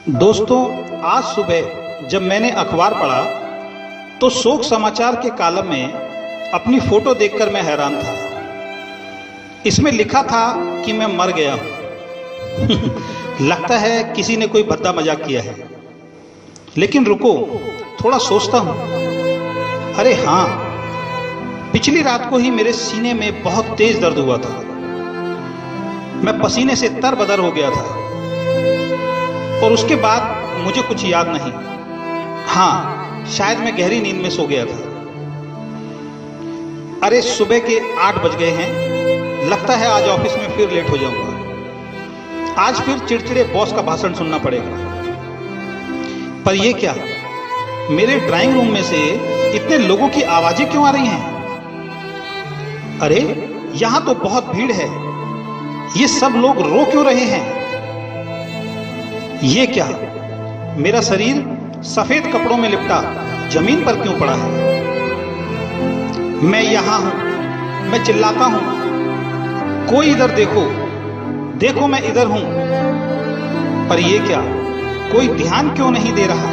दोस्तों, आज सुबह जब मैंने अखबार पढ़ा तो शोक समाचार के कॉलम में अपनी फोटो देखकर मैं हैरान था। इसमें लिखा था कि मैं मर गया हूं। लगता है किसी ने कोई भद्दा मजाक किया है। लेकिन रुको, थोड़ा सोचता हूं। अरे हाँ, पिछली रात को ही मेरे सीने में बहुत तेज दर्द हुआ था। मैं पसीने से तरबतर हो गया था और उसके बाद मुझे कुछ याद नहीं। हाँ, शायद मैं गहरी नींद में सो गया था। अरे सुबह के 8 बज गए हैं। लगता है आज ऑफिस में फिर लेट हो जाऊंगा। आज फिर चिड़चिड़े बॉस का भाषण सुनना पड़ेगा। पर यह क्या, मेरे ड्राइंग रूम में से इतने लोगों की आवाजें क्यों आ रही हैं? अरे यहां तो बहुत भीड़ है। ये सब लोग रो क्यों रहे हैं? ये क्या, मेरा शरीर सफेद कपड़ों में लिपटा जमीन पर क्यों पड़ा है? मैं यहां हूं, मैं चिल्लाता हूं, कोई इधर देखो, देखो मैं इधर हूं। पर यह क्या, कोई ध्यान क्यों नहीं दे रहा?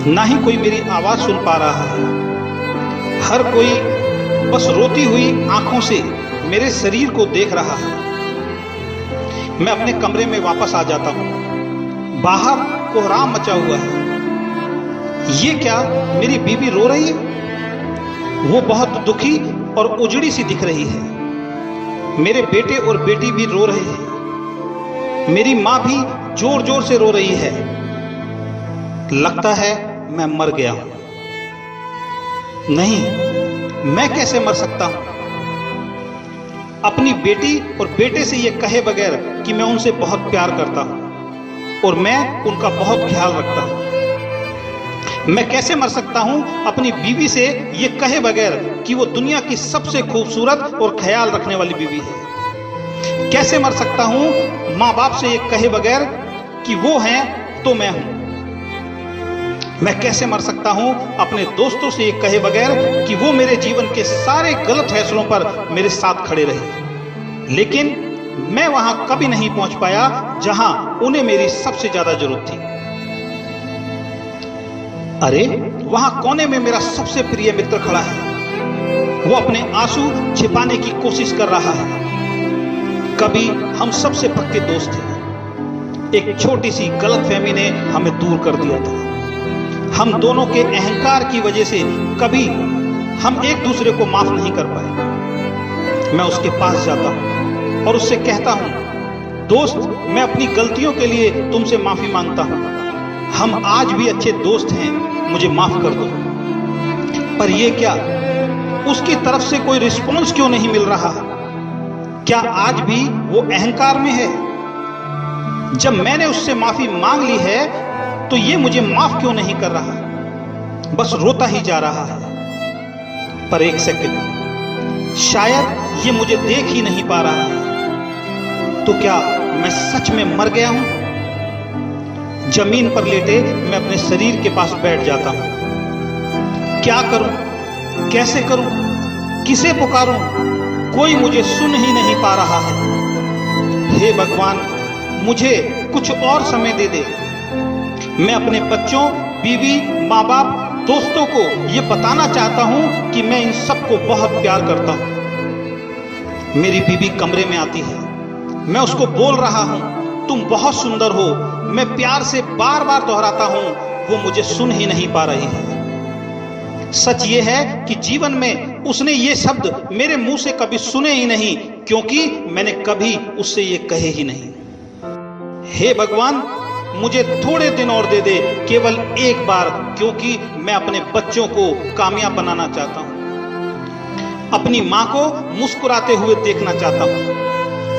ना ही कोई मेरी आवाज सुन पा रहा है। हर कोई बस रोती हुई आंखों से मेरे शरीर को देख रहा है। मैं अपने कमरे में वापस आ जाता हूं। बाहर कोहराम मचा हुआ है। ये क्या, मेरी बीवी रो रही है? वो बहुत दुखी और उजड़ी सी दिख रही है। मेरे बेटे और बेटी भी रो रहे हैं। मेरी मां भी जोर जोर से रो रही है। लगता है मैं मर गया हूं। नहीं, मैं कैसे मर सकता हूं? अपनी बेटी और बेटे से ये कहे बगैर कि मैं उनसे बहुत प्यार करता हूं और मैं उनका बहुत ख्याल रखता हूं। मैं कैसे मर सकता हूं अपनी बीवी से ये कहे बगैर कि वो दुनिया की सबसे खूबसूरत और ख्याल रखने वाली बीवी है? कैसे मर सकता हूं मां बाप से ये कहे बगैर कि वो हैं तो मैं हूं? मैं कैसे मर सकता हूं अपने दोस्तों से ये कहे बगैर कि वो मेरे जीवन के सारे गलत फैसलों पर मेरे साथ खड़े रहे? लेकिन मैं वहां कभी नहीं पहुंच पाया जहां उन्हें मेरी सबसे ज्यादा जरूरत थी। अरे वहां कोने में मेरा सबसे प्रिय मित्र खड़ा है। वो अपने आंसू छिपाने की कोशिश कर रहा है। कभी हम सबसे पक्के दोस्त थे। एक छोटी सी गलतफहमी ने हमें दूर कर दिया था। हम दोनों के अहंकार की वजह से कभी हम एक दूसरे को माफ नहीं कर पाए। मैं उसके पास जाता हूं और उससे कहता हूं, दोस्त, मैं अपनी गलतियों के लिए तुमसे माफी मांगता हूं। हम आज भी अच्छे दोस्त हैं, मुझे माफ कर दो। पर यह क्या, उसकी तरफ से कोई रिस्पॉन्स क्यों नहीं मिल रहा? क्या आज भी वो अहंकार में है? जब मैंने उससे माफी मांग ली है तो ये मुझे माफ क्यों नहीं कर रहा? बस रोता ही जा रहा है। पर एक सेकंड, शायद ये मुझे देख ही नहीं पा रहा है। तो क्या मैं सच में मर गया हूं? जमीन पर लेटे मैं अपने शरीर के पास बैठ जाता हूं। क्या करूं, कैसे करूं, किसे पुकारूं? कोई मुझे सुन ही नहीं पा रहा है। हे भगवान, मुझे कुछ और समय दे दे। मैं अपने बच्चों, बीवी, माँ बाप, दोस्तों को ये बताना चाहता हूं कि मैं इन सबको बहुत प्यार करता हूं। मेरी बीवी कमरे में आती है। मैं उसको बोल रहा हूं, तुम बहुत सुंदर हो। मैं प्यार से बार बार दोहराता हूं, वो मुझे सुन ही नहीं पा रही है। सच ये है कि जीवन में उसने ये शब्द मेरे मुंह से कभी सुने ही नहीं, क्योंकि मैंने कभी उससे ये कहे ही नहीं। हे भगवान, मुझे थोड़े दिन और दे दे, केवल एक बार, क्योंकि मैं अपने बच्चों को कामयाब बनाना चाहता हूं। अपनी मां को मुस्कुराते हुए देखना चाहता हूं।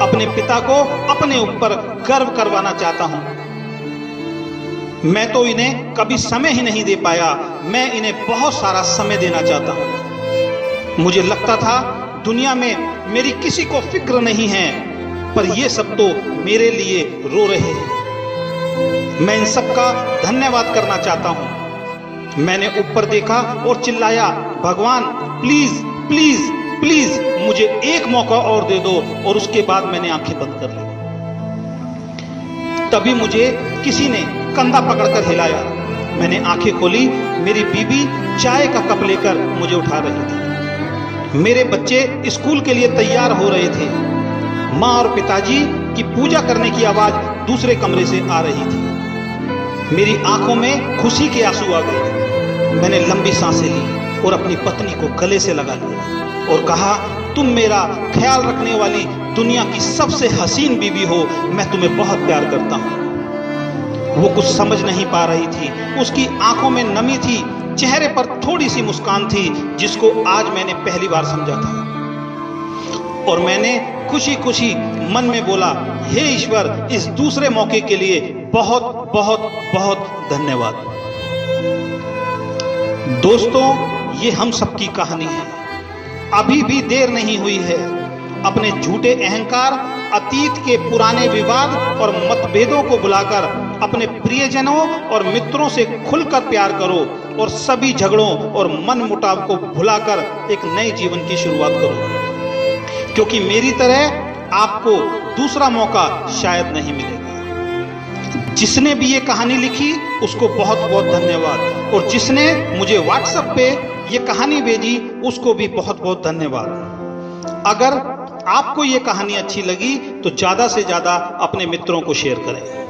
अपने पिता को अपने ऊपर गर्व करवाना चाहता हूं। मैं तो इन्हें कभी समय ही नहीं दे पाया। मैं इन्हें बहुत सारा समय देना चाहता हूं। मुझे लगता था दुनिया में मेरी किसी को फिक्र नहीं है, पर ये सब तो मेरे लिए रो रहे हैं। मैं इन सब का धन्यवाद करना चाहता हूं। मैंने ऊपर देखा और चिल्लाया, भगवान प्लीज प्लीज प्लीज मुझे एक मौका और दे दो। और उसके बाद मैंने आंखें बंद कर ली। तभी मुझे किसी ने कंधा पकड़कर हिलाया। मैंने आंखें खोली, मेरी बीबी चाय का कप लेकर मुझे उठा रही थी। मेरे बच्चे स्कूल के लिए तैयार हो रहे थे। माँ और पिताजी की पूजा करने की आवाज दूसरे कमरे से आ रही थी। मेरी आंखों में खुशी के आंसू आ गए। मैंने लंबी सांसें ली और अपनी पत्नी को गले से लगा लिया और कहा, तुम मेरा ख्याल रखने वाली दुनिया की सबसे हसीन बीवी हो, मैं तुम्हें बहुत प्यार करता हूं। वो कुछ समझ नहीं पा रही थी। उसकी आंखों में नमी थी, चेहरे पर थोड़ी सी मुस्कान थी, जिसको आज मैंने पहली बार समझा था। और मैंने खुशी खुशी मन में बोला, हे ईश्वर, इस दूसरे मौके के लिए बहुत बहुत बहुत धन्यवाद। दोस्तों, ये हम सबकी कहानी है। अभी भी देर नहीं हुई है। अपने झूठे अहंकार, अतीत के पुराने विवाद और मतभेदों को बुलाकर अपने प्रियजनों और मित्रों से खुलकर प्यार करो और सभी झगड़ों और मन मुटाव को भुलाकर एक नए जीवन की शुरुआत करो, क्योंकि मेरी तरह आपको दूसरा मौका शायद नहीं मिलेगा। जिसने भी ये कहानी लिखी उसको बहुत बहुत धन्यवाद, और जिसने मुझे व्हाट्सएप पे ये कहानी भेजी उसको भी बहुत बहुत धन्यवाद। अगर आपको ये कहानी अच्छी लगी तो ज्यादा से ज्यादा अपने मित्रों को शेयर करें।